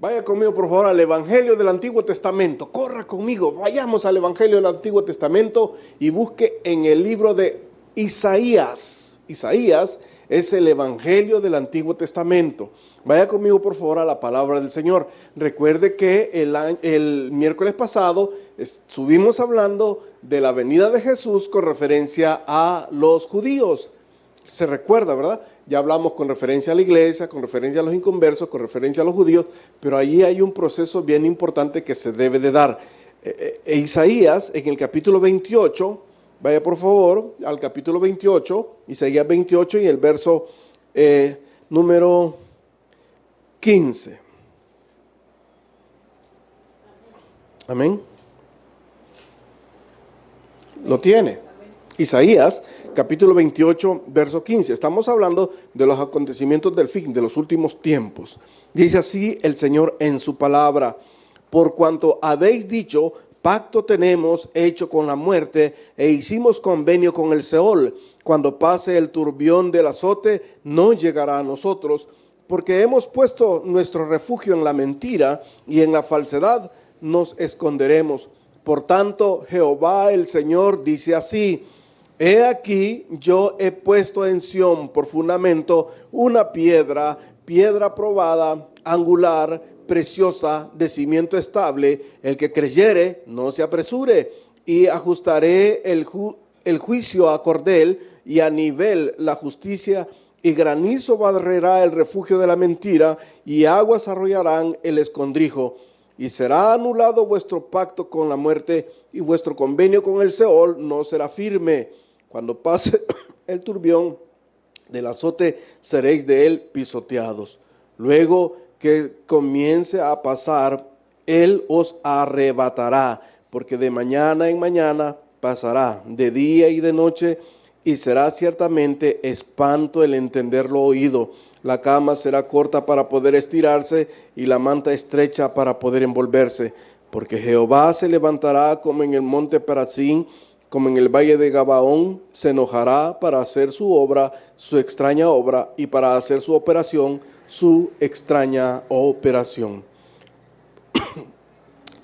Vaya conmigo, por favor, al Evangelio del Antiguo Testamento. Corra conmigo, vayamos al Evangelio del Antiguo Testamento y busque en el libro de Isaías. Isaías es el Evangelio del Antiguo Testamento. Vaya conmigo, por favor, a la palabra del Señor. Recuerde que el miércoles pasado estuvimos hablando de la venida de Jesús con referencia a los judíos. Se recuerda, ¿verdad? Ya hablamos con referencia a la iglesia, con referencia a los inconversos, con referencia a los judíos, pero allí hay un proceso bien importante que se debe de dar. Isaías, en el capítulo 28, vaya por favor al capítulo 28, Isaías 28 y el verso número 15. Amén. ¿Lo tiene? Isaías, capítulo 28, verso 15. Estamos hablando de los acontecimientos del fin, de los últimos tiempos. Dice así el Señor en su palabra: por cuanto habéis dicho, pacto tenemos hecho con la muerte, e hicimos convenio con el Seol. Cuando pase el turbión del azote, no llegará a nosotros, porque hemos puesto nuestro refugio en la mentira, y en la falsedad nos esconderemos. Por tanto, Jehová el Señor dice así: he aquí, yo he puesto en Sión por fundamento una piedra probada, angular, preciosa, de cimiento estable. El que creyere, no se apresure. Y ajustaré el juicio a cordel, y a nivel la justicia, y granizo barrerá el refugio de la mentira, y aguas arrollarán el escondrijo. Y será anulado vuestro pacto con la muerte, y vuestro convenio con el Seol no será firme. Cuando pase el turbión del azote, seréis de él pisoteados. Luego que comience a pasar, él os arrebatará, porque de mañana en mañana pasará, de día y de noche, y será ciertamente espanto el entenderlo oído. La cama será corta para poder estirarse, y la manta estrecha para poder envolverse. Porque Jehová se levantará como en el monte Perazín, como en el valle de Gabaón, se enojará para hacer su obra, su extraña obra, y para hacer su operación, su extraña operación.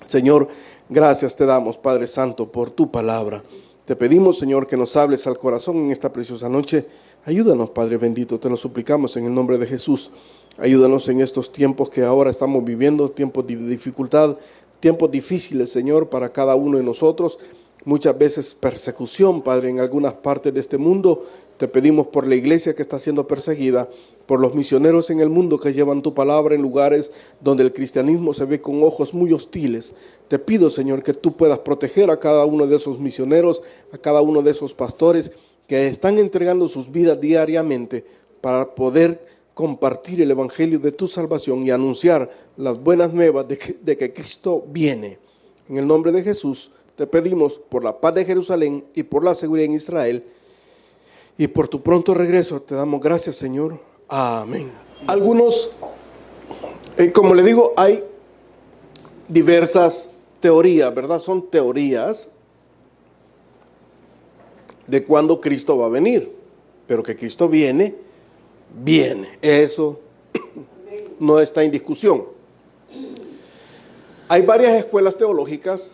Señor, gracias te damos, Padre Santo, por tu palabra. Te pedimos, Señor, que nos hables al corazón en esta preciosa noche. Ayúdanos, Padre bendito, te lo suplicamos en el nombre de Jesús. Ayúdanos en estos tiempos que ahora estamos viviendo, tiempos de dificultad, tiempos difíciles, Señor, para cada uno de nosotros. Muchas veces persecución, Padre, en algunas partes de este mundo. Te pedimos por la iglesia que está siendo perseguida, por los misioneros en el mundo que llevan tu palabra en lugares donde el cristianismo se ve con ojos muy hostiles. Te pido, Señor, que tú puedas proteger a cada uno de esos misioneros, a cada uno de esos pastores que están entregando sus vidas diariamente para poder compartir el evangelio de tu salvación y anunciar las buenas nuevas de que Cristo viene. En el nombre de Jesús te pedimos por la paz de Jerusalén y por la seguridad en Israel y por tu pronto regreso. Te damos gracias, Señor. Amén. Algunos, como le digo, hay diversas teorías, ¿verdad? Son teorías de cuándo Cristo va a venir. Pero que Cristo viene, viene. Eso no está en discusión. Hay varias escuelas teológicas.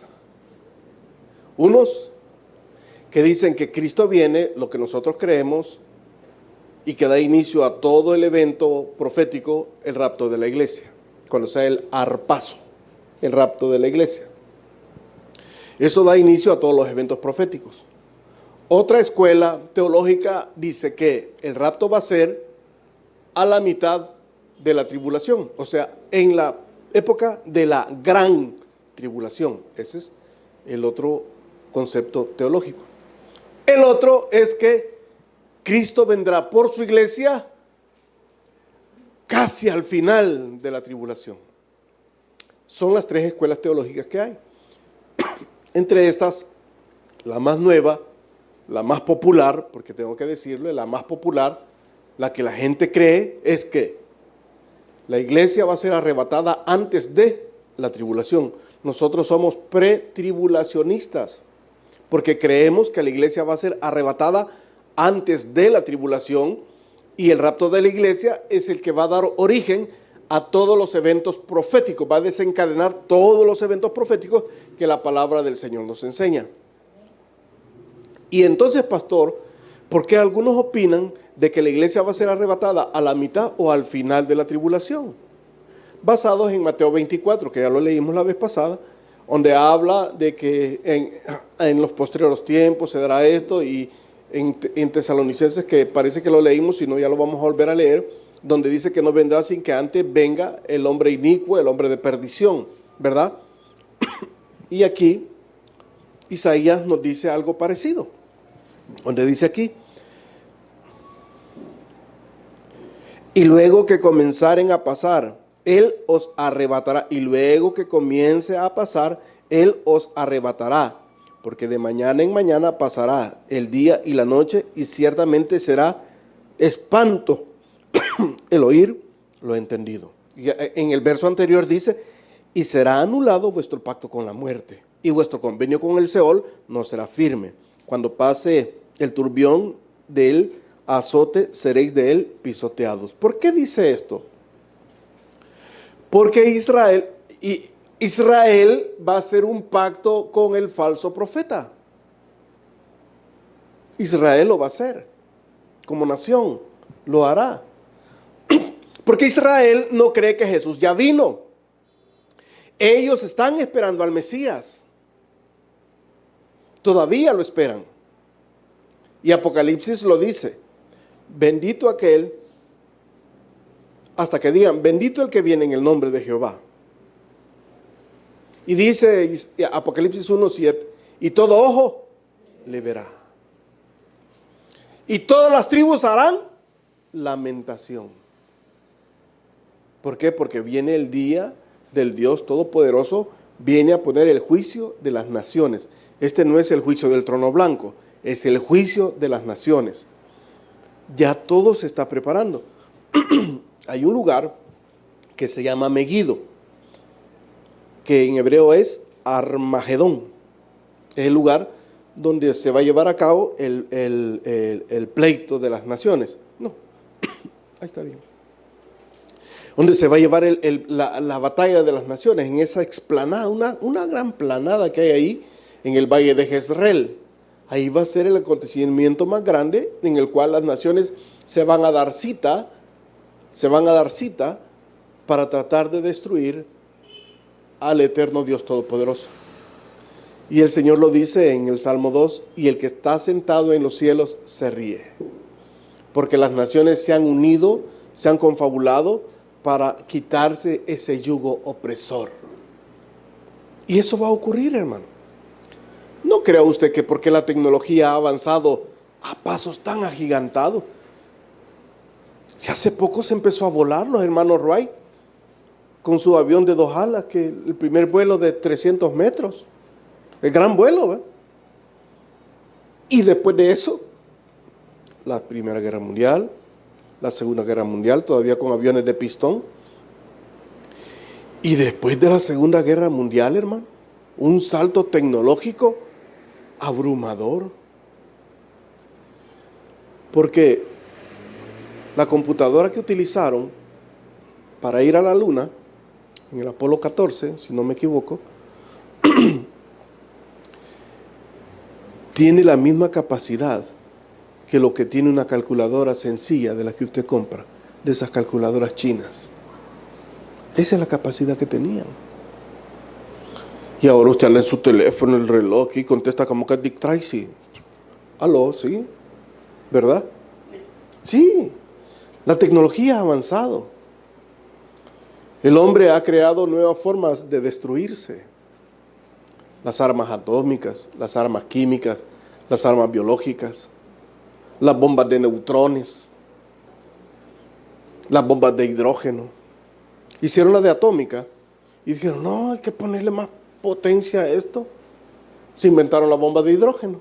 Unos que dicen que Cristo viene, lo que nosotros creemos, y que da inicio a todo el evento profético, el rapto de la iglesia, cuando sea el arpazo, el rapto de la iglesia. Eso da inicio a todos los eventos proféticos. Otra escuela teológica dice que el rapto va a ser a la mitad de la tribulación, o sea, en la época de la gran tribulación. Ese es el otro concepto teológico. El otro es que Cristo vendrá por su iglesia casi al final de la tribulación. Son las tres escuelas teológicas que hay. Entre estas, la más nueva, la más popular, porque tengo que decirlo, la más popular, la que la gente cree, es que la iglesia va a ser arrebatada antes de la tribulación. Nosotros somos pretribulacionistas, porque creemos que la iglesia va a ser arrebatada antes de la tribulación, y el rapto de la iglesia es el que va a dar origen a todos los eventos proféticos, va a desencadenar todos los eventos proféticos que la palabra del Señor nos enseña. Y entonces, pastor, ¿por qué algunos opinan de que la iglesia va a ser arrebatada a la mitad o al final de la tribulación? Basados en Mateo 24, que ya lo leímos la vez pasada, donde habla de que en los posteriores tiempos se dará esto, y en Tesalonicenses, que parece que lo leímos, si no ya lo vamos a volver a leer, donde dice que no vendrá sin que antes venga el hombre inicuo, el hombre de perdición, ¿verdad? Y aquí Isaías nos dice algo parecido, donde dice aquí: y luego que comenzaren a pasar, Él os arrebatará. Y luego que comience a pasar, Él os arrebatará. Porque de mañana en mañana pasará el día y la noche, y ciertamente será espanto el oír lo entendido. Y en el verso anterior dice: y será anulado vuestro pacto con la muerte, y vuestro convenio con el Seol no será firme. Cuando pase el turbión del azote, seréis de él pisoteados. ¿Por qué dice esto? Porque Israel va a hacer un pacto con el falso profeta. Israel lo va a hacer. Como nación, lo hará. Porque Israel no cree que Jesús ya vino. Ellos están esperando al Mesías. Todavía lo esperan. Y Apocalipsis lo dice: bendito aquel, hasta que digan, bendito el que viene en el nombre de Jehová. Y dice Apocalipsis 1:7, y todo ojo le verá. Y todas las tribus harán lamentación. ¿Por qué? Porque viene el día del Dios Todopoderoso, viene a poner el juicio de las naciones. Este no es el juicio del trono blanco, es el juicio de las naciones. Ya todo se está preparando. Hay un lugar que se llama Megido, que en hebreo es Armagedón. Es el lugar donde se va a llevar a cabo el pleito de las naciones. No, ahí está bien. Donde se va a llevar la batalla de las naciones, en esa explanada, una gran planada que hay ahí, en el valle de Jezreel. Ahí va a ser el acontecimiento más grande, en el cual las naciones se van a dar cita para tratar de destruir al eterno Dios Todopoderoso. Y el Señor lo dice en el Salmo 2, y el que está sentado en los cielos se ríe. Porque las naciones se han unido, se han confabulado para quitarse ese yugo opresor. Y eso va a ocurrir, hermano. No crea usted que porque la tecnología ha avanzado a pasos tan agigantados. Si hace poco se empezó a volar los hermanos Wright con su avión de 2 alas, que el primer vuelo de 300 metros, el gran vuelo, ¿verdad? Y después de eso, la Primera Guerra Mundial, la Segunda Guerra Mundial, todavía con aviones de pistón. Y después de la Segunda Guerra Mundial, hermano, un salto tecnológico abrumador. Porque la computadora que utilizaron para ir a la Luna, en el Apolo 14, si no me equivoco, tiene la misma capacidad que lo que tiene una calculadora sencilla de la que usted compra, de esas calculadoras chinas. Esa es la capacidad que tenían. Y ahora usted lee en su teléfono, el reloj, y contesta como que es Dick Tracy. Aló, ¿sí? ¿Verdad? Sí. La tecnología ha avanzado. El hombre ha creado nuevas formas de destruirse. Las armas atómicas, las armas químicas, las armas biológicas, las bombas de neutrones, las bombas de hidrógeno. Hicieron la de atómica y dijeron, no, hay que ponerle más potencia a esto. Se inventaron la bomba de hidrógeno.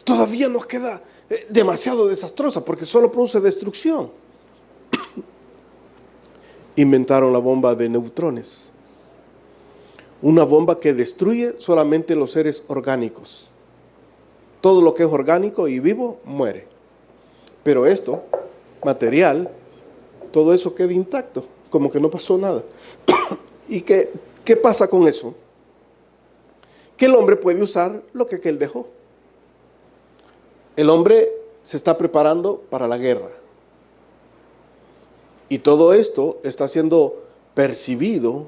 Todavía nos queda demasiado desastrosa porque solo produce destrucción. Inventaron la bomba de neutrones. Una bomba que destruye solamente los seres orgánicos. Todo lo que es orgánico y vivo muere. Pero esto, material, todo eso queda intacto. como que no pasó nada. ¿Y qué pasa con eso? Que el hombre puede usar lo que él dejó. El hombre se está preparando para la guerra. Y todo esto está siendo percibido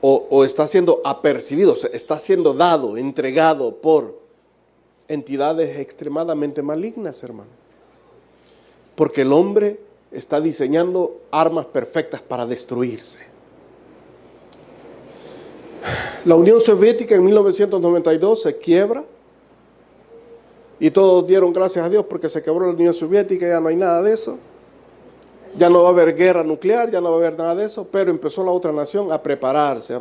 o está siendo apercibido, está siendo dado, entregado por entidades extremadamente malignas, hermano. Porque el hombre está diseñando armas perfectas para destruirse. La Unión Soviética en 1992 se quiebra y todos dieron gracias a Dios porque se quebró la Unión Soviética, ya no hay nada de eso. Ya no va a haber guerra nuclear, ya no va a haber nada de eso, pero empezó la otra nación a prepararse.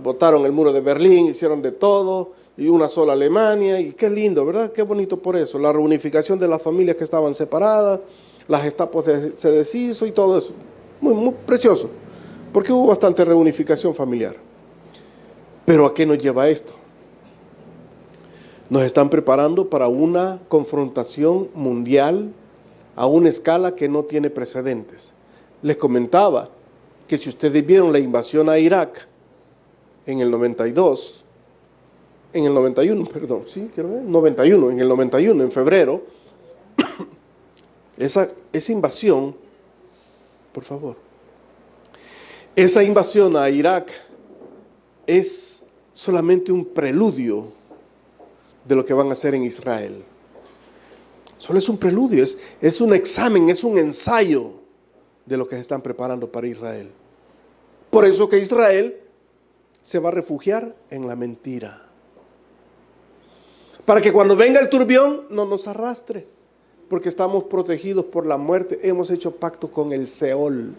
Botaron el muro de Berlín, hicieron de todo, y una sola Alemania, y qué lindo, ¿verdad? Qué bonito por eso. La reunificación de las familias que estaban separadas, las Gestapo se deshizo y todo eso. Muy, muy precioso, porque hubo bastante reunificación familiar. Pero ¿a qué nos lleva esto? Nos están preparando para una confrontación mundial a una escala que no tiene precedentes. Les comentaba que si ustedes vieron la invasión a Irak en el 92, en el 91, perdón, sí, quiero ver, 91, en el 91, en febrero, esa invasión, por favor, esa invasión a Irak es solamente un preludio de lo que van a hacer en Israel. Solo es un preludio, es un examen, es un ensayo de lo que se están preparando para Israel. Por eso que Israel se va a refugiar en la mentira. Para que cuando venga el turbión no nos arrastre, porque estamos protegidos por la muerte, hemos hecho pacto con el Seol.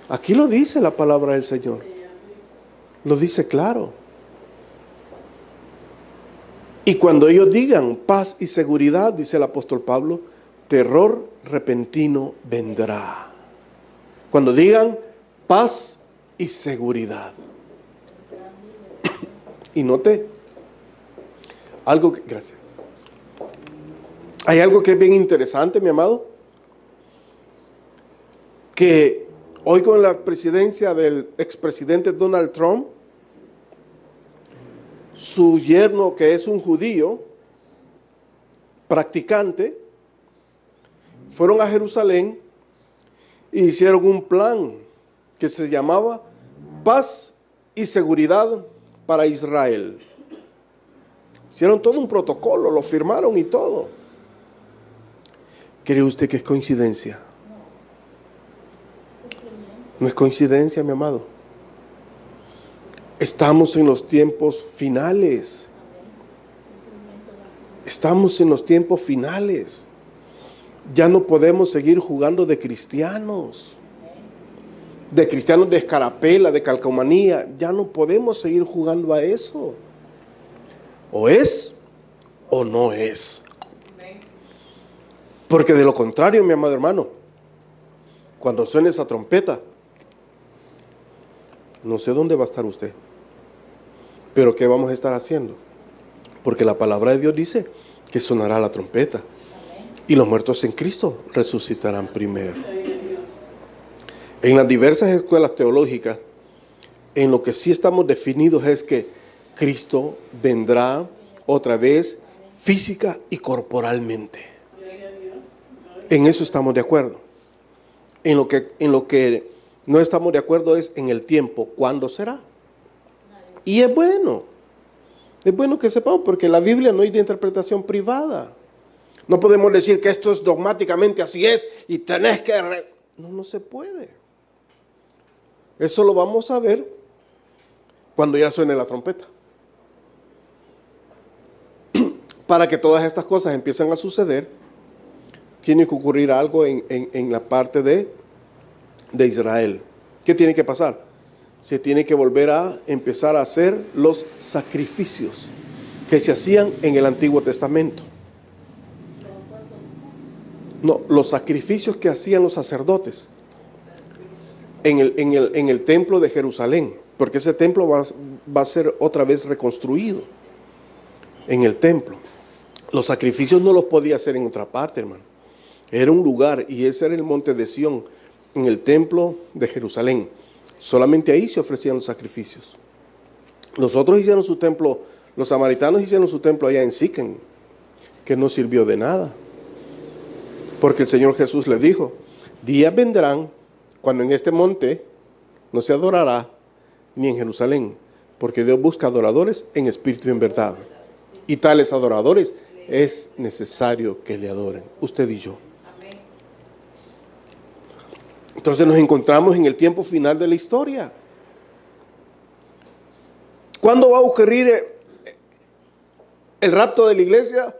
Aquí lo dice la palabra del Señor, lo dice claro. Y cuando ellos digan paz y seguridad, dice el apóstol Pablo, terror repentino vendrá. Cuando digan paz y seguridad. Y note algo que, gracias. Hay algo que es bien interesante, mi amado, que hoy con la presidencia del expresidente Donald Trump, su yerno, que es un judío practicante, fueron a Jerusalén e hicieron un plan que se llamaba Paz y Seguridad para Israel. Hicieron todo un protocolo, lo firmaron y todo. ¿Cree usted que es coincidencia? No es coincidencia, mi amado. Estamos en los tiempos finales. Estamos en los tiempos finales. Ya no podemos seguir jugando de cristianos de escarapela, de calcomanía. Ya no podemos seguir jugando a eso. O es o no es. Porque de lo contrario, mi amado hermano, cuando suene esa trompeta, no sé dónde va a estar usted. Pero ¿qué vamos a estar haciendo? Porque la palabra de Dios dice que sonará la trompeta. Y los muertos en Cristo resucitarán primero. En las diversas escuelas teológicas, en lo que sí estamos definidos es que Cristo vendrá otra vez física y corporalmente. En eso estamos de acuerdo. En lo que no estamos de acuerdo es en el tiempo. ¿Cuándo será? Y es bueno que sepamos, porque la Biblia no hay de interpretación privada. No podemos decir que esto es dogmáticamente así es y tenés que... No se puede. Eso lo vamos a ver cuando ya suene la trompeta. Para que todas estas cosas empiecen a suceder, tiene que ocurrir algo en la parte de Israel. ¿Qué tiene que pasar? Se tiene que volver a empezar a hacer los sacrificios que se hacían en el Antiguo Testamento. No, los sacrificios que hacían los sacerdotes en el templo de Jerusalén, porque ese templo va a ser otra vez reconstruido en el templo. Los sacrificios no los podía hacer en otra parte, hermano. Era un lugar, y ese era el monte de Sión, en el templo de Jerusalén. Solamente ahí se ofrecían los sacrificios. Los otros hicieron su templo, los samaritanos hicieron su templo allá en Siquem, que no sirvió de nada. Porque el Señor Jesús le dijo, días vendrán cuando en este monte no se adorará ni en Jerusalén, porque Dios busca adoradores en espíritu y en verdad. Y tales adoradores es necesario que le adoren, usted y yo. Entonces nos encontramos en el tiempo final de la historia. ¿Cuándo va a ocurrir el rapto de la iglesia?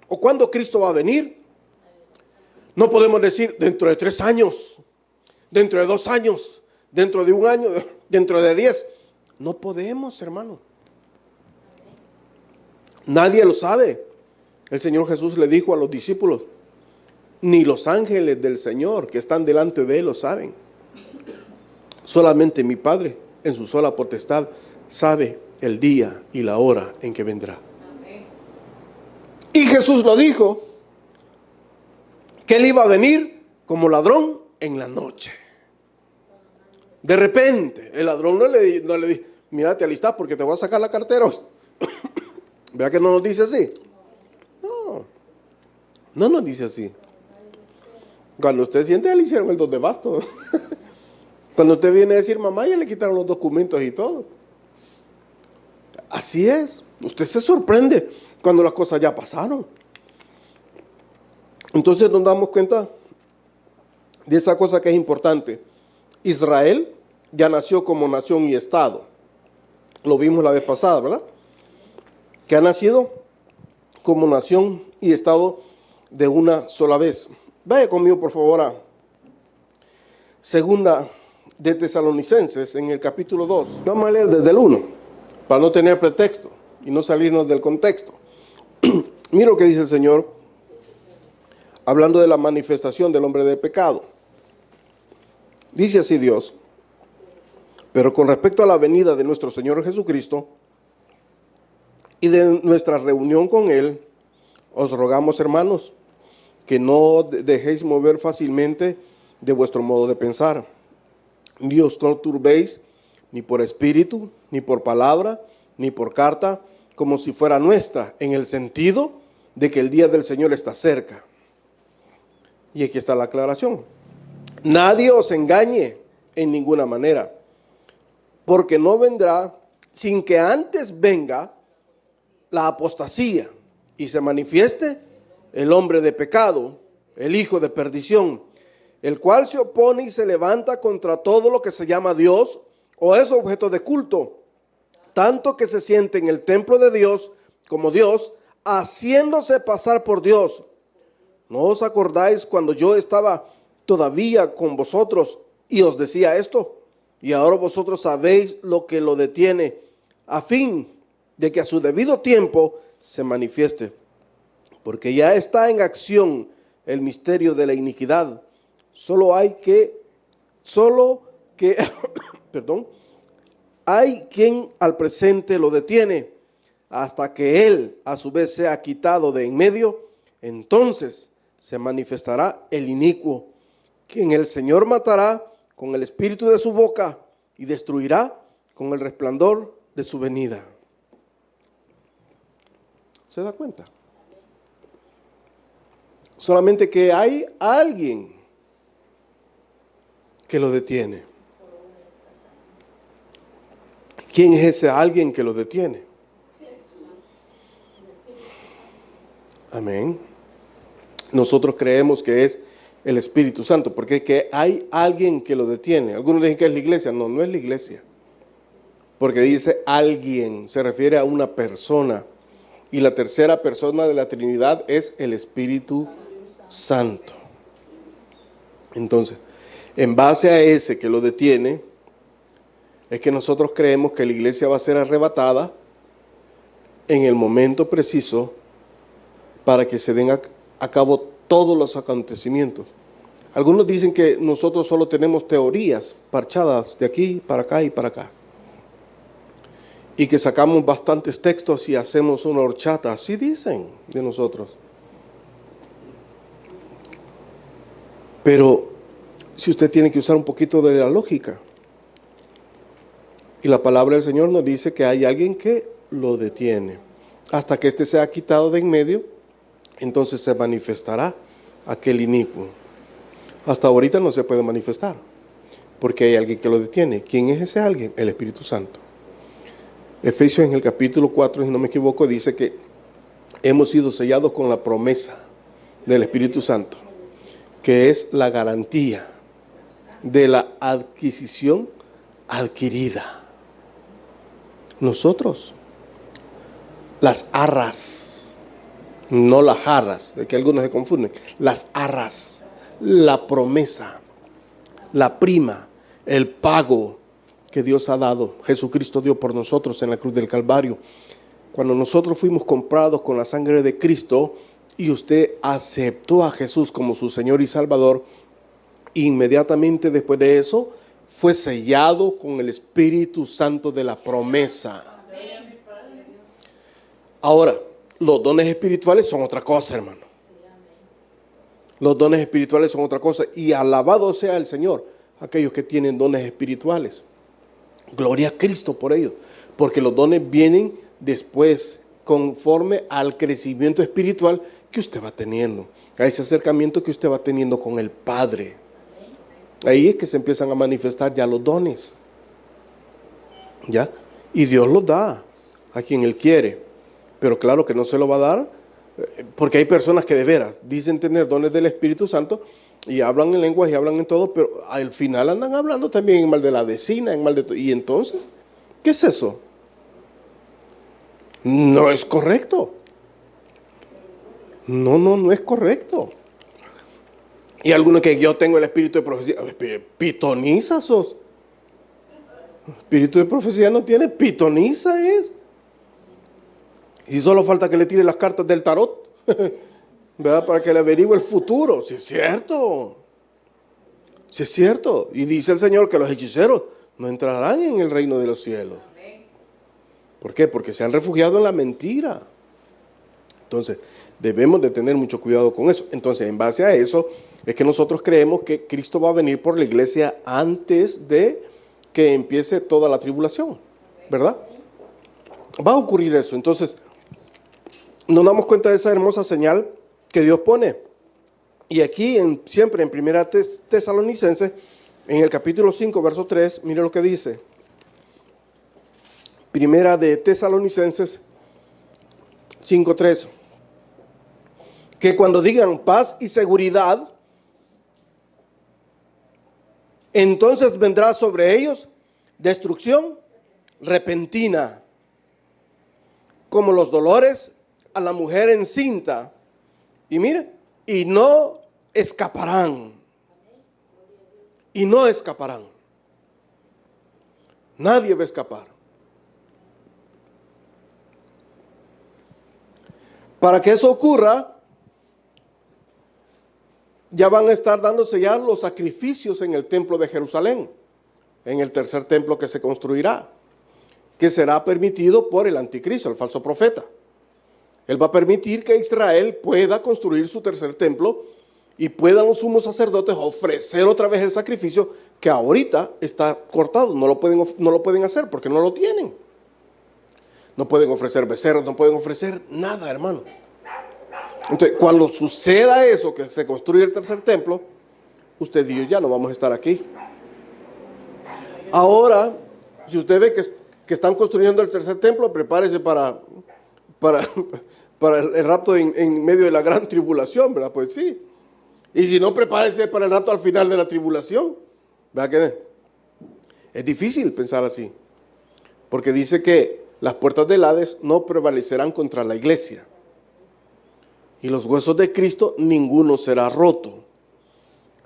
¿O cuándo Cristo va a venir? No podemos decir dentro de 3 años, dentro de 2 años, dentro de 1 año, dentro de 10. No podemos, hermano. Nadie lo sabe. El Señor Jesús le dijo a los discípulos, ni los ángeles del Señor que están delante de Él lo saben. Solamente mi Padre, en su sola potestad, sabe el día y la hora en que vendrá. Amén. Y Jesús lo dijo, que Él iba a venir como ladrón en la noche. De repente, el ladrón no le dijo, mira, te alistás porque te voy a sacar la cartera. ¿Verdad que no nos dice así? No nos dice así. Cuando usted siente, le hicieron el 2 de basto. Cuando usted viene a decir, mamá, ya le quitaron los documentos y todo. Así es. Usted se sorprende cuando las cosas ya pasaron. Entonces nos damos cuenta de esa cosa que es importante. Israel ya nació como nación y estado. Lo vimos la vez pasada, ¿verdad? Que ha nacido como nación y estado de una sola vez. Vaya conmigo, por favor, a Segunda de Tesalonicenses, en el capítulo 2. Vamos a leer desde el 1, para no tener pretexto y no salirnos del contexto. Mira lo que dice el Señor, hablando de la manifestación del hombre del pecado. Dice así Dios, pero con respecto a la venida de nuestro Señor Jesucristo y de nuestra reunión con Él, os rogamos, hermanos, que no dejéis mover fácilmente de vuestro modo de pensar. Ni os conturbéis ni por espíritu, ni por palabra, ni por carta, como si fuera nuestra, en el sentido de que el día del Señor está cerca. Y aquí está la aclaración. Nadie os engañe en ninguna manera, porque no vendrá sin que antes venga la apostasía y se manifieste el hombre de pecado, el hijo de perdición, el cual se opone y se levanta contra todo lo que se llama Dios o es objeto de culto, tanto que se siente en el templo de Dios como Dios, haciéndose pasar por Dios. ¿No os acordáis cuando yo estaba todavía con vosotros y os decía esto? Y ahora vosotros sabéis lo que lo detiene, a fin de que a su debido tiempo se manifieste. Porque ya está en acción el misterio de la iniquidad. Solo que, perdón, hay quien al presente lo detiene, hasta que él a su vez sea quitado de en medio, entonces se manifestará el inicuo, quien el Señor matará con el espíritu de su boca y destruirá con el resplandor de su venida. ¿Se da cuenta? Solamente que hay alguien que lo detiene. ¿Quién es ese alguien que lo detiene? Amén. Nosotros creemos que es el Espíritu Santo, porque es que hay alguien que lo detiene. Algunos dicen que es la iglesia. No, no es la iglesia. Porque dice alguien, se refiere a una persona. Y la tercera persona de la Trinidad es el Espíritu Santo. Entonces, en base a ese que lo detiene, es que nosotros creemos que la iglesia va a ser arrebatada en el momento preciso para que se den a cabo todos los acontecimientos. Algunos dicen que nosotros solo tenemos teorías parchadas de aquí para acá y para acá. Y que sacamos bastantes textos y hacemos una horchata. Así dicen de nosotros. Pero si usted tiene que usar un poquito de la lógica, y la palabra del Señor nos dice que hay alguien que lo detiene. Hasta que éste sea quitado de en medio, entonces se manifestará aquel inicuo. Hasta ahorita no se puede manifestar, porque hay alguien que lo detiene. ¿Quién es ese alguien? El Espíritu Santo. Efesios en el capítulo 4, si no me equivoco, dice que hemos sido sellados con la promesa del Espíritu Santo, que es la garantía de la adquisición adquirida. Nosotros, las arras, no las jarras, de que algunos se confunden, las arras, la promesa, la prima, el pago que Dios ha dado, Jesucristo dio por nosotros en la cruz del Calvario. Cuando nosotros fuimos comprados con la sangre de Cristo y usted aceptó a Jesús como su Señor y Salvador, inmediatamente después de eso fue sellado con el Espíritu Santo de la promesa. Ahora, los dones espirituales son otra cosa, hermano. Los dones espirituales son otra cosa. Y alabado sea el Señor, aquellos que tienen dones espirituales. Gloria a Cristo por ello. Porque los dones vienen después, conforme al crecimiento espiritual que usted va teniendo. A ese acercamiento que usted va teniendo con el Padre. Ahí es que se empiezan a manifestar ya los dones. ¿Ya? Y Dios los da a quien Él quiere. Pero claro que no se lo va a dar, porque hay personas que de veras dicen tener dones del Espíritu Santo y hablan en lenguas y hablan en todo, pero al final andan hablando también en mal de la vecina, en mal de todo. ¿Y entonces qué es eso? No es correcto. No es correcto. Y algunos que yo tengo el espíritu de profecía, pitoniza sos. Espíritu de profecía no tiene, pitoniza es. Y solo falta que le tire las cartas del tarot, ¿verdad? Para que le averigüe el futuro. Si es cierto. Si es cierto. Y dice el Señor que los hechiceros no entrarán en el reino de los cielos. ¿Por qué? Porque se han refugiado en la mentira. Entonces, debemos de tener mucho cuidado con eso. Entonces, en base a eso, es que nosotros creemos que Cristo va a venir por la iglesia antes de que empiece toda la tribulación, ¿verdad? Va a ocurrir eso. Entonces, nos damos cuenta de esa hermosa señal que Dios pone. Y aquí, siempre en Primera Tesalonicenses, en el capítulo 5, verso 3, mire lo que dice. Primera de Tesalonicenses 5:3. Que cuando digan paz y seguridad, entonces vendrá sobre ellos destrucción repentina, como los dolores a la mujer encinta. Y mire, y no escaparán. Y no escaparán. Nadie va a escapar. Para que eso ocurra, ya van a estar dándose ya los sacrificios en el templo de Jerusalén, en el tercer templo que se construirá, que será permitido por el anticristo, el falso profeta. Él va a permitir que Israel pueda construir su tercer templo y puedan los sumos sacerdotes ofrecer otra vez el sacrificio que ahorita está cortado. No lo pueden hacer porque no lo tienen. No pueden ofrecer becerros, no pueden ofrecer nada, hermano. Entonces, cuando suceda eso, que se construye el tercer templo, usted y yo ya no vamos a estar aquí. Ahora, si usted ve que están construyendo el tercer templo, prepárese para el rapto en medio de la gran tribulación, ¿verdad? Pues sí. Y si no, prepárese para el rapto al final de la tribulación. ¿Verdad que es difícil pensar así? Porque dice que las puertas del Hades no prevalecerán contra la iglesia. Y los huesos de Cristo, ninguno será roto.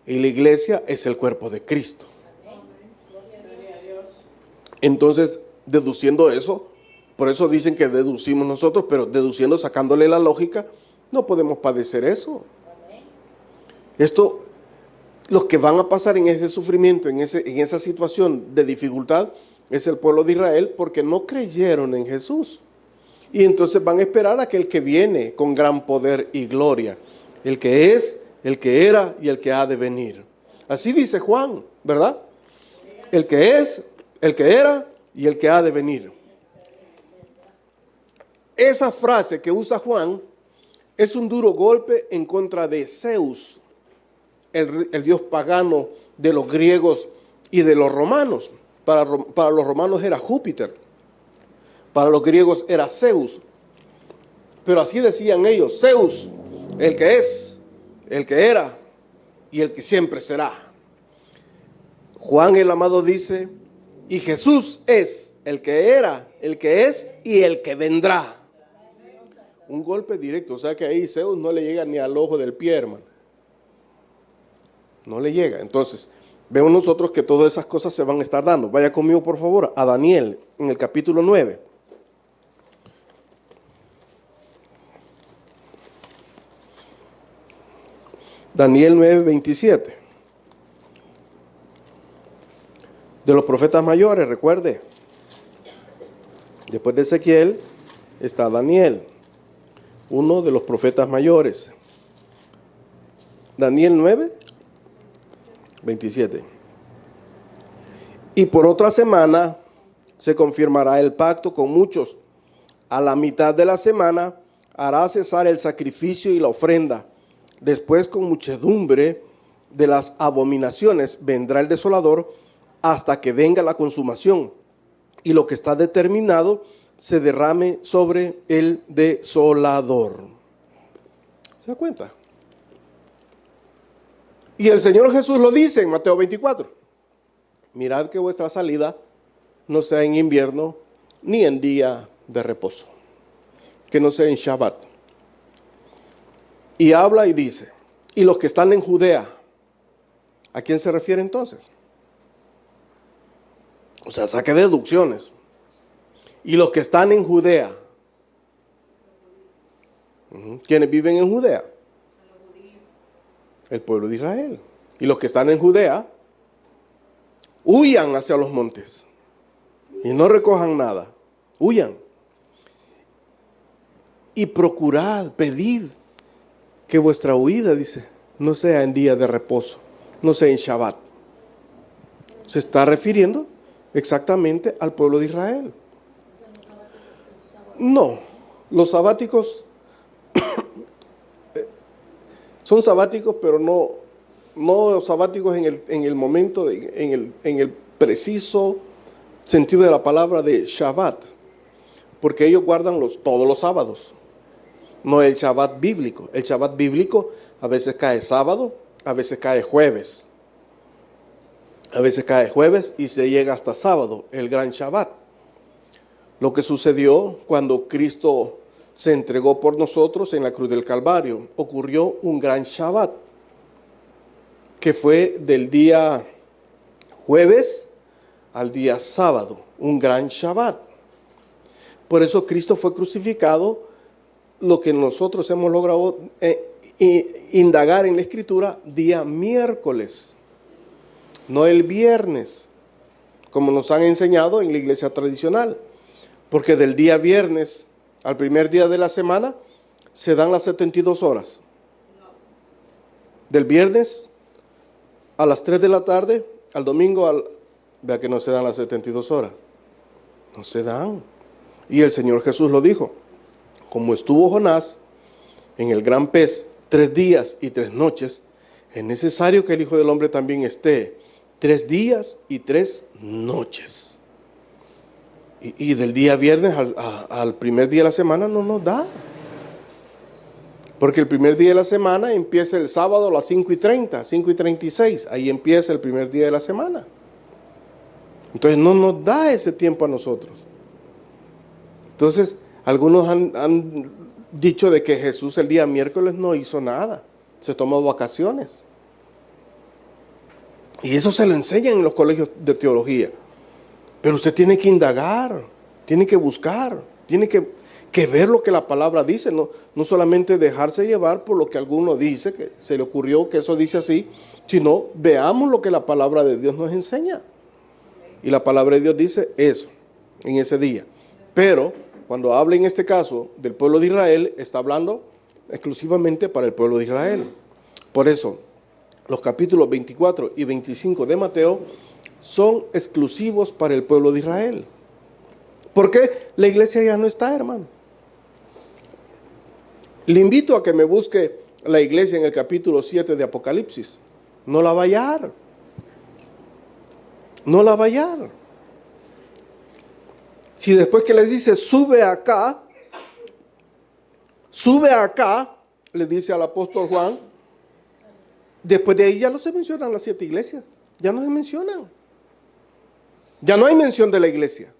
Y la iglesia es el cuerpo de Cristo. Entonces, deduciendo eso, por eso dicen que deducimos nosotros, pero deduciendo, sacándole la lógica, no podemos padecer eso. Esto, los que van a pasar en ese sufrimiento, en esa situación de dificultad, es el pueblo de Israel, porque no creyeron en Jesús. Y entonces van a esperar a aquel que viene con gran poder y gloria, el que es el que era y el que ha de venir. Así dice Juan, ¿verdad? El que es, el que era y el que ha de venir. Esa frase que usa Juan es un duro golpe en contra de Zeus, el dios pagano de los griegos y de los romanos. Para los romanos era Júpiter, para los griegos era Zeus. Pero así decían ellos: Zeus, el que es, el que era y el que siempre será. Juan el amado dice: y Jesús es el que era, el que es y el que vendrá. Un golpe directo, o sea que ahí Zeus no le llega ni al ojo del pie, hermano. No le llega. Entonces, vemos nosotros que todas esas cosas se van a estar dando. Vaya conmigo, por favor, a Daniel, en el capítulo 9. Daniel 9, 27. De los profetas mayores, recuerde. Después de Ezequiel está Daniel, uno de los profetas mayores. Daniel 9, 27. Y por otra semana se confirmará el pacto con muchos. A la mitad de la semana hará cesar el sacrificio y la ofrenda. Después, con muchedumbre de las abominaciones, vendrá el desolador hasta que venga la consumación y lo que está determinado se derrame sobre el desolador. ¿Se da cuenta? Y el Señor Jesús lo dice en Mateo 24. Mirad que vuestra salida no sea en invierno ni en día de reposo, que no sea en Shabbat. Y habla y dice: y los que están en Judea. ¿A quién se refiere entonces? O sea, saque deducciones. Y los que están en Judea. ¿Quiénes viven en Judea? El pueblo de Israel. Y los que están en Judea, huyan hacia los montes. Y no recojan nada. Huyan. Y procurad, pedid que vuestra huida, dice, no sea en día de reposo, no sea en Shabbat. Se está refiriendo exactamente al pueblo de Israel. No, los sabáticos son sabáticos, pero no sabáticos en el momento, en el preciso sentido de la palabra de Shabbat, porque ellos guardan todos los sábados, no el Shabbat bíblico. El Shabbat bíblico a veces cae sábado, a veces cae jueves. A veces cae jueves y se llega hasta sábado, el gran Shabbat. Lo que sucedió cuando Cristo se entregó por nosotros en la cruz del Calvario, ocurrió un gran Shabbat, que fue del día jueves al día sábado, un gran Shabbat. Por eso Cristo fue crucificado, lo que nosotros hemos logrado indagar en la Escritura, día miércoles. No el viernes, como nos han enseñado en la iglesia tradicional, porque del día viernes al primer día de la semana se dan las 72 horas. Del viernes a las 3 de la tarde, al domingo, vea que no se dan las 72 horas. No se dan. Y el Señor Jesús lo dijo: como estuvo Jonás en el gran pez 3 días y 3 noches, es necesario que el Hijo del Hombre también esté 3 días y 3 noches. Y del día viernes al primer día de la semana no nos da. Porque el primer día de la semana empieza el sábado a las 5:30, 5:36. Ahí empieza el primer día de la semana. Entonces no nos da ese tiempo a nosotros. Entonces, algunos han dicho de que Jesús el día miércoles no hizo nada. Se tomó vacaciones. Y eso se lo enseñan en los colegios de teología. Pero usted tiene que indagar, tiene que buscar, tiene que ver lo que la palabra dice, no solamente dejarse llevar por lo que alguno dice, que se le ocurrió que eso dice así, sino veamos lo que la palabra de Dios nos enseña. Y la palabra de Dios dice eso, en ese día. Pero cuando habla en este caso del pueblo de Israel, está hablando exclusivamente para el pueblo de Israel. Por eso, los capítulos 24 y 25 de Mateo son exclusivos para el pueblo de Israel. Porque la iglesia ya no está, hermano. Le invito a que me busque la iglesia en el capítulo 7 de Apocalipsis. No la va a hallar. No la va a hallar. Si después que les dice, sube acá, le dice al apóstol Juan, después de ahí ya no se mencionan las 7 iglesias. Ya no se mencionan. Ya no hay mención de la iglesia.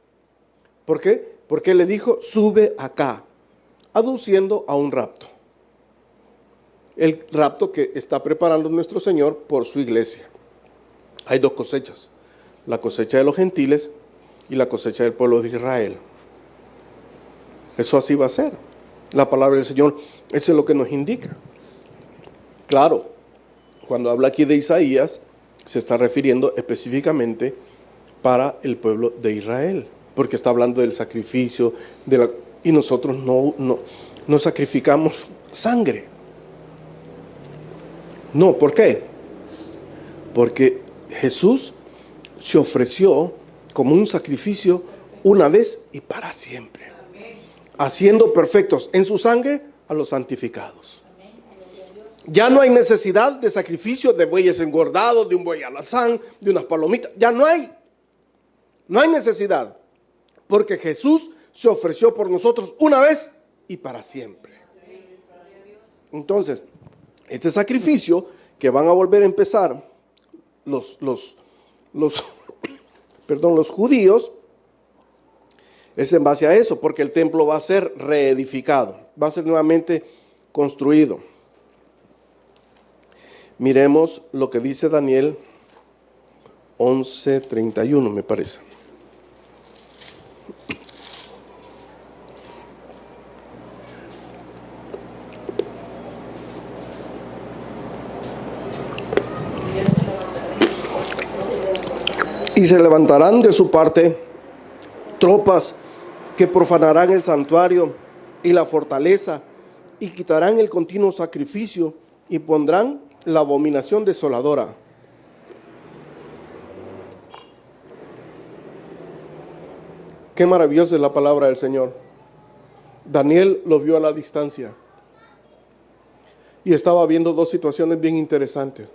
¿Por qué? Porque le dijo, sube acá, aduciendo a un rapto. El rapto que está preparando nuestro Señor por su iglesia. Hay 2 cosechas, la cosecha de los gentiles y la cosecha del pueblo de Israel. Eso así va a ser. La palabra del Señor, eso es lo que nos indica. Claro, cuando habla aquí de Isaías, se está refiriendo específicamente para el pueblo de Israel, porque está hablando del sacrificio, y nosotros no sacrificamos sangre. No, ¿por qué? Porque Jesús se ofreció como un sacrificio una vez y para siempre, haciendo perfectos en su sangre a los santificados. Ya no hay necesidad de sacrificio de bueyes engordados, de un buey alazán, de unas palomitas. Ya no hay. No hay necesidad. Porque Jesús se ofreció por nosotros una vez y para siempre. Entonces, este sacrificio que van a volver a empezar los judíos, es en base a eso, porque el templo va a ser reedificado, va a ser nuevamente construido. Miremos lo que dice Daniel 11:31, me parece. Y se levantarán de su parte tropas que profanarán el santuario y la fortaleza, y quitarán el continuo sacrificio, y pondrán la abominación desoladora. Qué maravillosa es la palabra del Señor. Daniel lo vio a la distancia y estaba viendo 2 situaciones bien interesantes.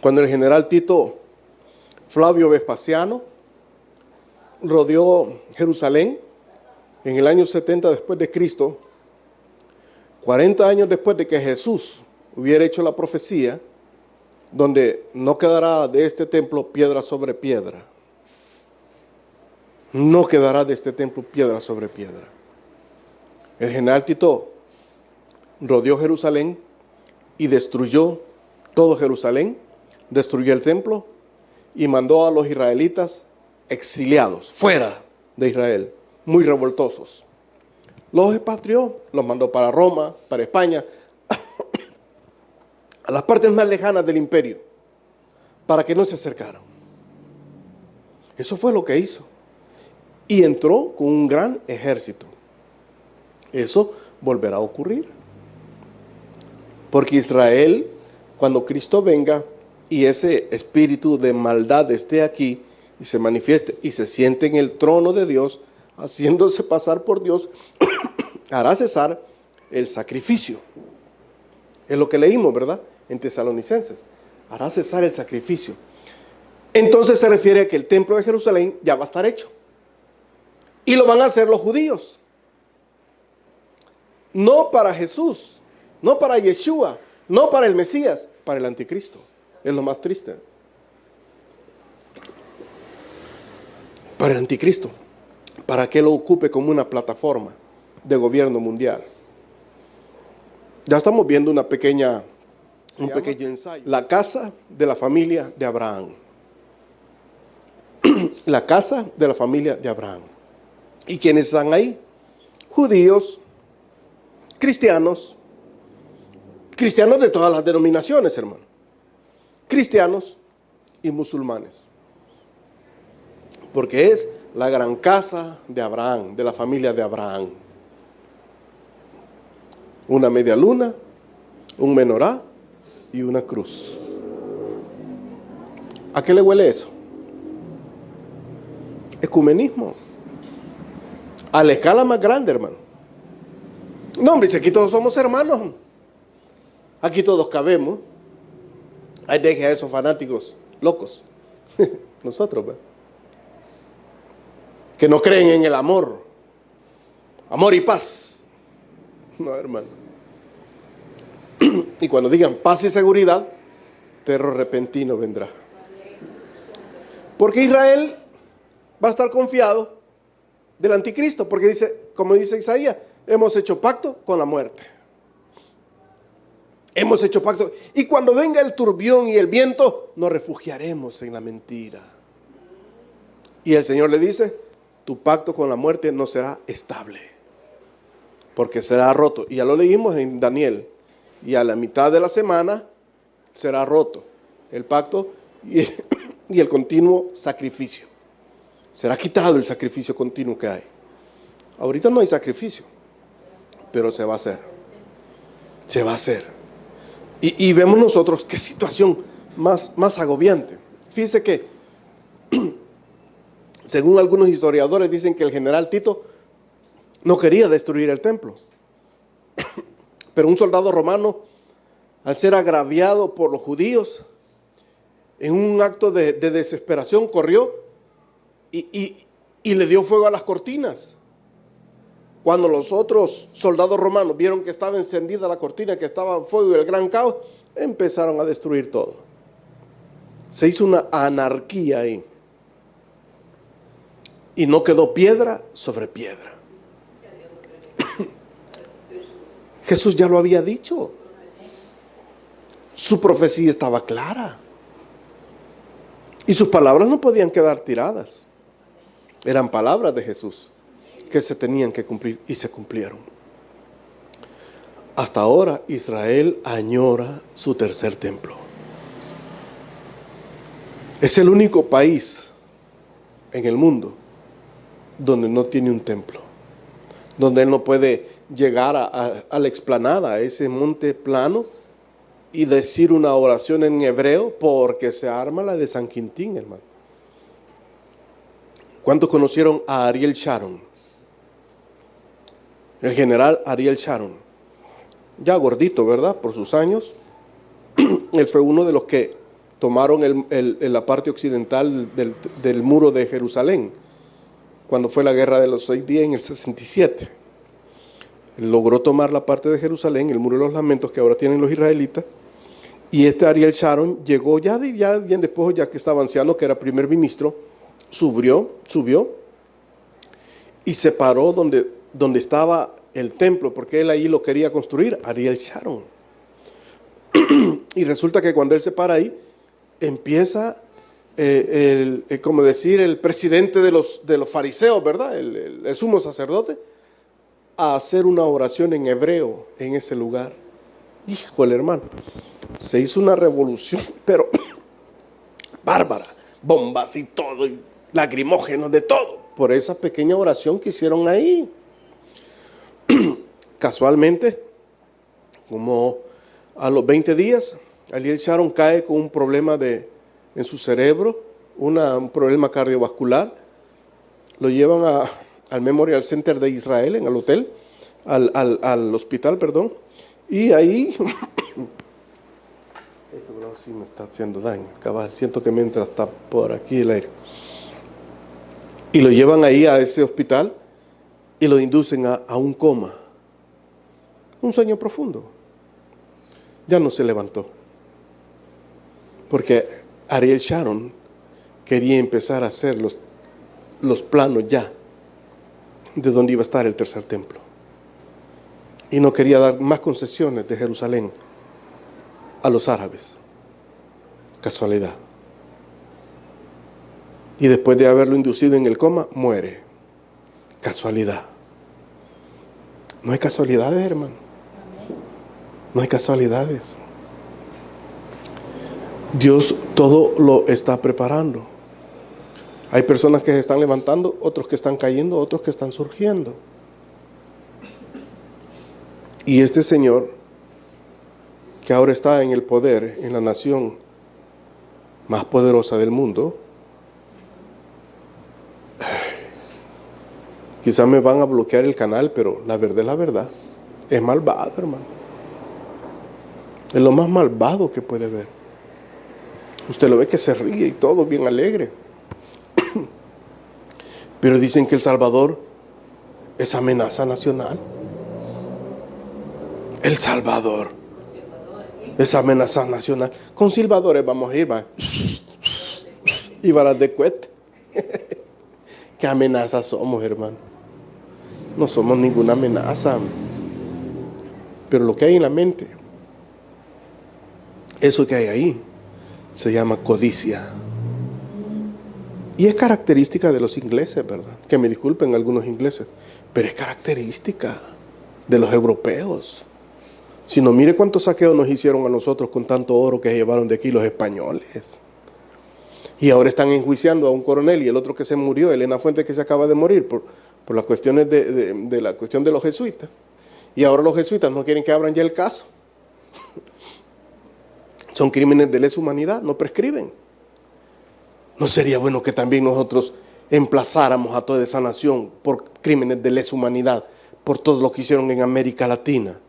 Cuando el general Tito Flavio Vespasiano rodeó Jerusalén en el año 70 después de Cristo, 40 años después de que Jesús hubiera hecho la profecía, donde no quedará de este templo piedra sobre piedra. No quedará de este templo piedra sobre piedra. El general Tito rodeó Jerusalén y destruyó todo Jerusalén, destruyó el templo y mandó a los israelitas exiliados, fuera de Israel, muy revoltosos. Los expatrió, los mandó para Roma, para España, a las partes más lejanas del imperio, para que no se acercaran. Eso fue lo que hizo. Y entró con un gran ejército. Eso volverá a ocurrir. Porque Israel, cuando Cristo venga y ese espíritu de maldad esté aquí y se manifieste y se siente en el trono de Dios, haciéndose pasar por Dios, hará cesar el sacrificio. Es lo que leímos, ¿verdad? En Tesalonicenses. Hará cesar el sacrificio. Entonces se refiere a que el templo de Jerusalén ya va a estar hecho. Y lo van a hacer los judíos. No para Jesús, no para Yeshua, no para el Mesías, para el anticristo. Es lo más triste. Para el anticristo. Para que lo ocupe como una plataforma de gobierno mundial. Ya estamos viendo un pequeño ensayo. La casa de la familia de Abraham. La casa de la familia de Abraham. ¿Y quiénes están ahí? Judíos, cristianos de todas las denominaciones, hermano. Cristianos y musulmanes. Porque es la gran casa de Abraham, de la familia de Abraham. Una media luna un menorá y una cruz. ¿A qué le huele eso? Ecumenismo. A la escala más grande, hermano. No, hombre, si aquí todos somos hermanos. Aquí todos cabemos. Ahí deje a esos fanáticos locos. Nosotros, ¿verdad? Que no creen en el amor. Amor y paz. No, hermano. Y cuando digan paz y seguridad, terror repentino vendrá. Porque Israel va a estar confiado del anticristo, porque dice, como dice Isaías, hemos hecho pacto con la muerte. Hemos hecho pacto. Y cuando venga el turbión y el viento, nos refugiaremos en la mentira. Y el Señor le dice, tu pacto con la muerte no será estable, porque será roto. Y ya lo leímos en Daniel. Y a la mitad de la semana será roto el pacto y el continuo sacrificio. Será quitado el sacrificio continuo que hay. Ahorita no hay sacrificio, pero se va a hacer. Se va a hacer. Y vemos nosotros qué situación más agobiante. Fíjense que, según algunos historiadores, dicen que el general Tito no quería destruir el templo. Pero un soldado romano, al ser agraviado por los judíos, en un acto de desesperación corrió y le dio fuego a las cortinas. Cuando los otros soldados romanos vieron que estaba encendida la cortina, que estaba en fuego y el gran caos, empezaron a destruir todo. Se hizo una anarquía ahí. Y no quedó piedra sobre piedra. Jesús ya lo había dicho. Su profecía estaba clara. Y sus palabras no podían quedar tiradas. Eran palabras de Jesús que se tenían que cumplir y se cumplieron. Hasta ahora Israel añora su tercer templo. Es el único país en el mundo donde no tiene un templo, donde él no puede llegar a la explanada, a ese monte plano, y decir una oración en hebreo, porque se arma la de San Quintín, hermano. ¿Cuántos conocieron a Ariel Sharon? El general Ariel Sharon, ya gordito, ¿verdad? Por sus años. Él fue uno de los que tomaron la parte occidental del muro de Jerusalén, cuando fue la guerra de los 6 días en el 67. Logró tomar la parte de Jerusalén, el muro de los lamentos que ahora tienen los israelitas. Y este Ariel Sharon llegó ya bien después, ya que estaba anciano, que era primer ministro, subió y se paró donde estaba el templo, porque él ahí lo quería construir, Ariel Sharon. Y resulta que cuando él se para ahí, empieza, como decir, el presidente de los fariseos, ¿verdad? El sumo sacerdote, a hacer una oración en hebreo en ese lugar. Híjole, hermano, se hizo una revolución, pero bárbara, bombas y todo, y lacrimógenos, de todo, por esa pequeña oración que hicieron ahí. Casualmente, como a los 20 días, Ariel Sharon cae con un problema en su cerebro, un problema cardiovascular. Lo llevan al Memorial Center de Israel, al hotel, al hospital, perdón. Y ahí, esto sí me está haciendo daño, cabal. Siento que mientras está por aquí el aire. Y lo llevan ahí a ese hospital y lo inducen a un coma. Un sueño profundo. Ya no se levantó. Porque Ariel Sharon quería empezar a hacer los planos ya de donde iba a estar el tercer templo. Y no quería dar más concesiones de Jerusalén a los árabes. Casualidad. Y después de haberlo inducido en el coma, muere. Casualidad. No hay casualidades, hermano. No hay casualidades. Dios todo lo está preparando. Hay personas que se están levantando, otros que están cayendo, otros que están surgiendo. Y este Señor que ahora está en el poder, en la nación más poderosa del mundo, quizás me van a bloquear el canal, pero la verdad es la verdad. Es malvado, hermano. Es lo más malvado que puede ver. Usted lo ve que se ríe y todo, bien alegre. Pero dicen que El Salvador es amenaza nacional. El Salvador es amenaza nacional. Con silbadores vamos a ir, va. Y varas de cohete. ¿Qué amenaza somos, hermano? No somos ninguna amenaza. Pero lo que hay en la mente, eso que hay ahí, se llama codicia. Y es característica de los ingleses, ¿verdad? Que me disculpen algunos ingleses, pero es característica de los europeos. Si no, mire cuántos saqueos nos hicieron a nosotros con tanto oro que llevaron de aquí los españoles. Y ahora están enjuiciando a un coronel y el otro que se murió, Elena Fuentes, que se acaba de morir por las cuestiones de la cuestión de los jesuitas. Y ahora los jesuitas no quieren que abran ya el caso. Son crímenes de lesa humanidad, no prescriben. ¿No sería bueno que también nosotros emplazáramos a toda esa nación por crímenes de lesa humanidad, por todo lo que hicieron en América Latina?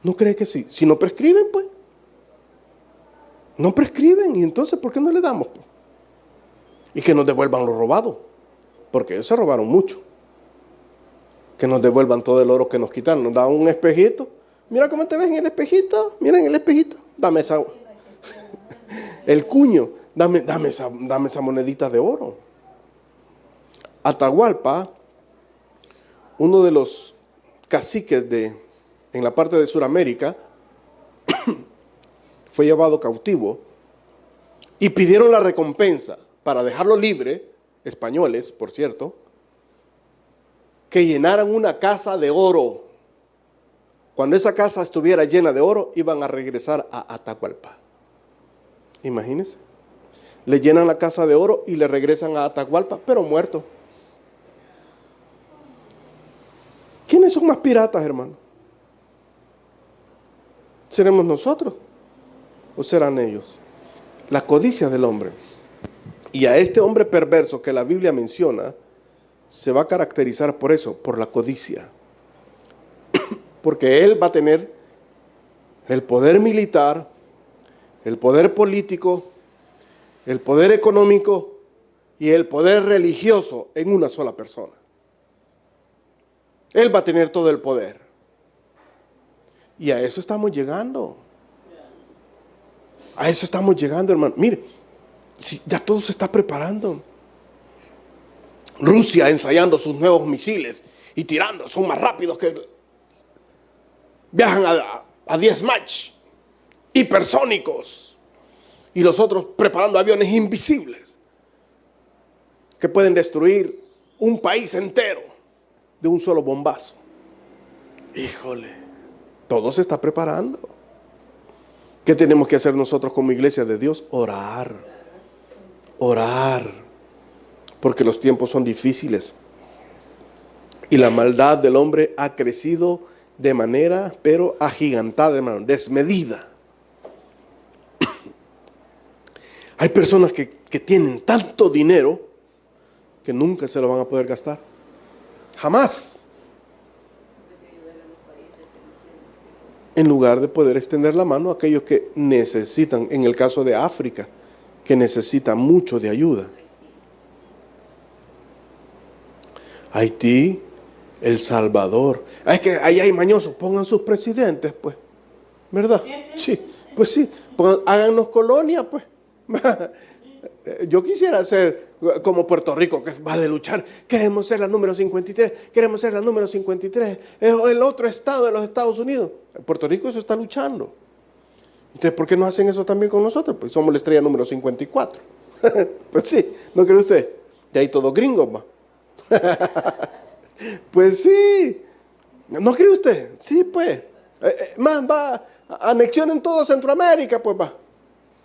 ¿No cree que sí? Si no prescriben, pues. No prescriben, y entonces, ¿por qué no le damos? Pues? Y que nos devuelvan lo robado, porque ellos se robaron mucho. Que nos devuelvan todo el oro que nos quitaron. Nos dan un espejito. Mira cómo te ves en el espejito. Mira en el espejito. Dame esa. El cuño. Dame esa monedita de oro. Atahualpa, uno de los caciques en la parte de Sudamérica, fue llevado cautivo y pidieron la recompensa para dejarlo libre, españoles, por cierto, que llenaran una casa de oro. Cuando esa casa estuviera llena de oro, iban a regresar a Atahualpa. Imagínense. Le llenan la casa de oro y le regresan a Atahualpa, pero muerto. ¿Quiénes son más piratas, hermano? ¿Seremos nosotros o serán ellos? La codicia del hombre. Y a este hombre perverso que la Biblia menciona, se va a caracterizar por eso, por la codicia. Porque él va a tener el poder militar, el poder político, el poder económico y el poder religioso en una sola persona. Él va a tener todo el poder. Y a eso estamos llegando. A eso estamos llegando, hermano. Mire, si ya todo se está preparando. Rusia ensayando sus nuevos misiles y tirando, son más rápidos que viajan a 10 Mach, hipersónicos. Y los otros preparando aviones invisibles que pueden destruir un país entero de un solo bombazo. Híjole, todo se está preparando. ¿Qué tenemos que hacer nosotros como iglesia de Dios? Orar. Orar. Porque los tiempos son difíciles. Y la maldad del hombre ha crecido de manera, pero agigantada, hermano, desmedida. Hay personas que tienen tanto dinero que nunca se lo van a poder gastar. Jamás. En lugar de poder extender la mano a aquellos que necesitan, en el caso de África, que necesita mucho de ayuda. Haití, El Salvador. Es que ahí hay mañosos, pongan sus presidentes, pues. ¿Verdad? Sí, pues sí. Háganos colonia, pues. Yo quisiera ser como Puerto Rico, que va de luchar. Queremos ser la número 53. Queremos ser la número 53. Es el otro estado de los Estados Unidos. Puerto Rico eso está luchando. Entonces, ¿por qué no hacen eso también con nosotros? Pues somos la estrella número 54. Pues sí, ¿no cree usted? De ahí todos gringos, va. Pues sí. ¿No cree usted? Sí, pues. Más va, anexionen todo Centroamérica, pues va.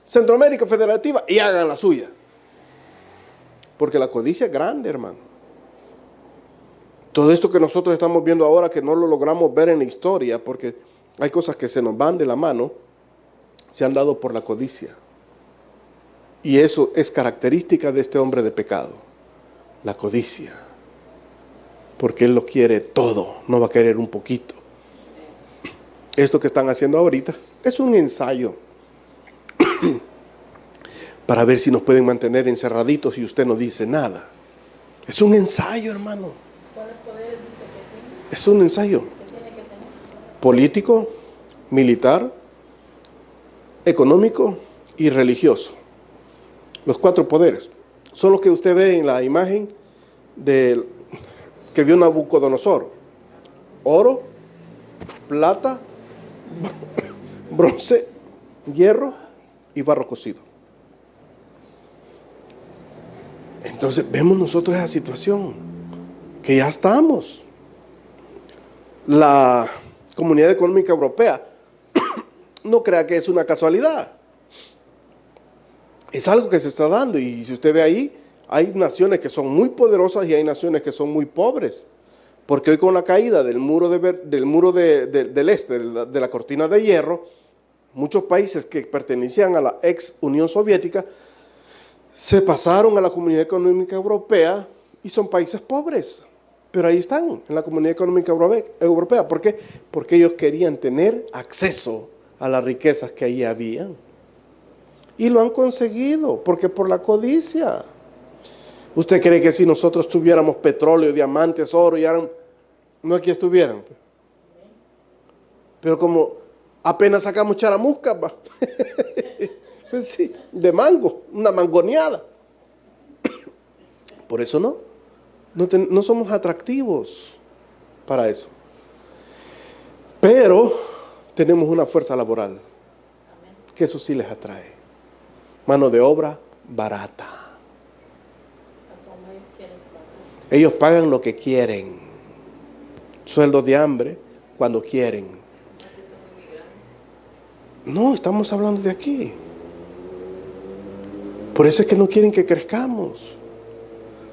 Centroamérica Federativa y hagan la suya. Porque la codicia es grande, hermano. Todo esto que nosotros estamos viendo ahora, que no lo logramos ver en la historia, porque hay cosas que se nos van de la mano, se han dado por la codicia. Y eso es característica de este hombre de pecado, la codicia. Porque él lo quiere todo, no va a querer un poquito. Esto que están haciendo ahorita es un ensayo para ver si nos pueden mantener encerraditos y usted no dice nada. Es un ensayo, hermano. ¿Cuáles poderes dice que tiene? Es un ensayo. ¿Qué tiene que tener? Político, militar, económico y religioso. Los 4 poderes. Son los que usted ve en la imagen que vio Nabucodonosor. Oro, plata, bronce, hierro y barro cocido. Entonces vemos nosotros esa situación, que ya estamos. La Comunidad Económica Europea, no crea que es una casualidad. Es algo que se está dando, y si usted ve ahí, hay naciones que son muy poderosas y hay naciones que son muy pobres. Porque hoy con la caída del muro del este, de la cortina de hierro, muchos países que pertenecían a la ex Unión Soviética se pasaron a la Comunidad Económica Europea y son países pobres. Pero ahí están, en la Comunidad Económica Europea. ¿Por qué? Porque ellos querían tener acceso a las riquezas que ahí habían. Y lo han conseguido, porque por la codicia. ¿Usted cree que si nosotros tuviéramos petróleo, diamantes, oro, no aquí estuvieran? Pero como apenas sacamos charamuscas, va. Pues sí, de mango, una mangoneada. Por eso no somos atractivos para eso. Pero tenemos una fuerza laboral, que eso sí les atrae. Mano de obra barata. Ellos pagan lo que quieren. Sueldos de hambre cuando quieren. No, estamos hablando de aquí. Por eso es que no quieren que crezcamos.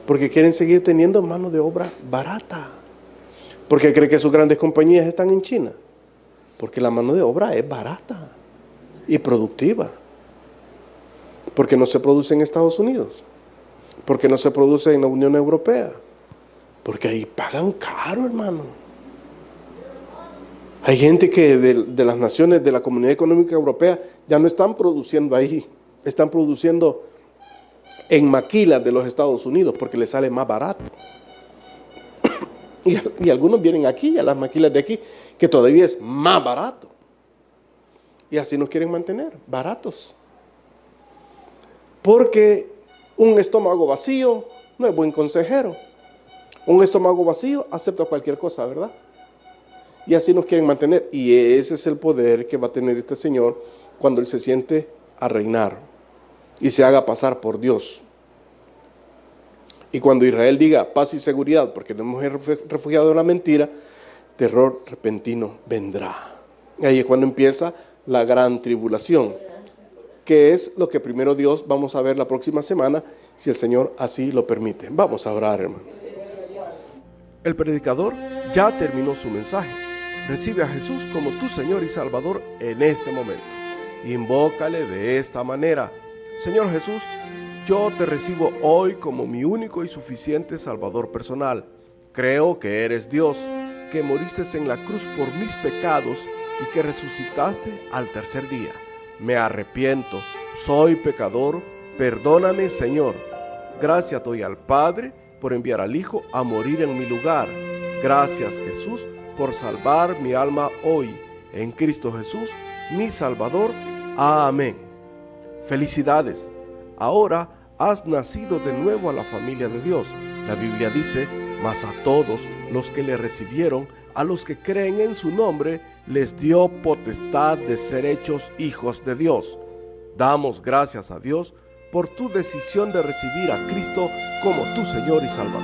Porque quieren seguir teniendo mano de obra barata. Porque creen que sus grandes compañías están en China. Porque la mano de obra es barata y productiva. Porque no se produce en Estados Unidos. Porque no se produce en la Unión Europea. Porque ahí pagan caro, hermano. Hay gente que de las naciones de la Comunidad Económica Europea ya no están produciendo ahí. Están produciendo en maquilas de los Estados Unidos porque les sale más barato. Y algunos vienen aquí, a las maquilas de aquí, que todavía es más barato. Y así nos quieren mantener, baratos. Porque un estómago vacío no es buen consejero. Un estómago vacío acepta cualquier cosa, ¿verdad? Y así nos quieren mantener. Y ese es el poder que va a tener este señor cuando él se siente a reinar y se haga pasar por Dios. Y cuando Israel diga paz y seguridad, porque nos hemos refugiado en la mentira, terror repentino vendrá. Ahí es cuando empieza la gran tribulación, que es lo que primero Dios vamos a ver la próxima semana, si el Señor así lo permite. Vamos a orar, hermano. El predicador ya terminó su mensaje. Recibe a Jesús como tu Señor y Salvador en este momento. Invócale de esta manera: Señor Jesús, yo te recibo hoy como mi único y suficiente Salvador personal. Creo que eres Dios, que moriste en la cruz por mis pecados y que resucitaste al tercer día. Me arrepiento, soy pecador, perdóname, Señor. Gracias doy al Padre por enviar al Hijo a morir en mi lugar. Gracias, Jesús, por salvar mi alma hoy. En Cristo Jesús, mi Salvador. Amén. Felicidades. Ahora has nacido de nuevo a la familia de Dios. La Biblia dice: mas a todos los que le recibieron, a los que creen en su nombre, les dio potestad de ser hechos hijos de Dios. Damos gracias a Dios por tu decisión de recibir a Cristo como tu Señor y Salvador.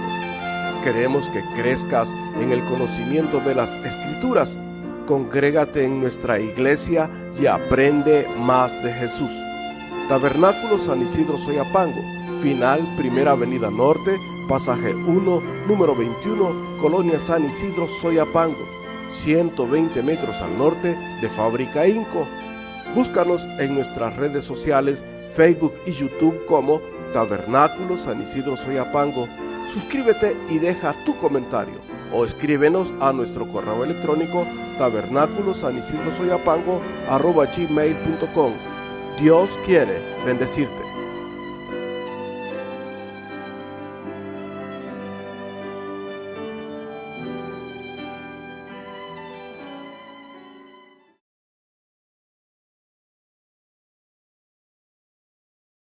Queremos que crezcas en el conocimiento de las Escrituras. Congrégate en nuestra iglesia y aprende más de Jesús. Tabernáculo San Isidro Soyapango, final Primera Avenida Norte, pasaje 1, número 21, Colonia San Isidro Soyapango, 120 metros al norte de Fábrica Inco. Búscanos en nuestras redes sociales, Facebook y YouTube como Tabernáculo San Isidro Soyapango. Suscríbete y deja tu comentario o escríbenos a nuestro correo electrónico tabernáculosanisidrosoyapango@gmail.com. Dios quiere bendecirte.